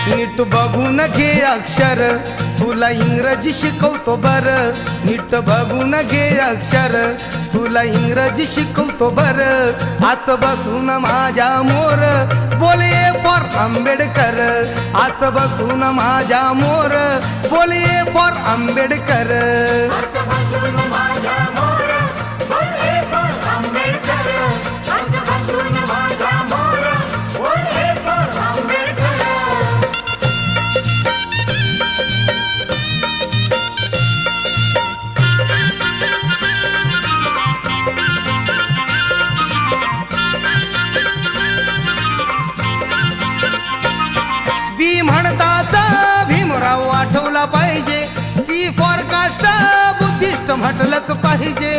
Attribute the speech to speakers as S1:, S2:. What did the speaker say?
S1: नीट बघून घे अक्षर तुला इंग्रजी शिकवतो बर नीट बघून घे अक्षर तुला इंग्रजी शिकवतो बर आस बसून माझ्या मोर बोले फॉर आंबेडकर आस बसून माझ्या मोर बोले फॉर आंबेडकर बी म्हणतात भीमराव आठवला पाहिजे सी फॉर कास्ट बुद्धिस्ट म्हटलंच पाहिजे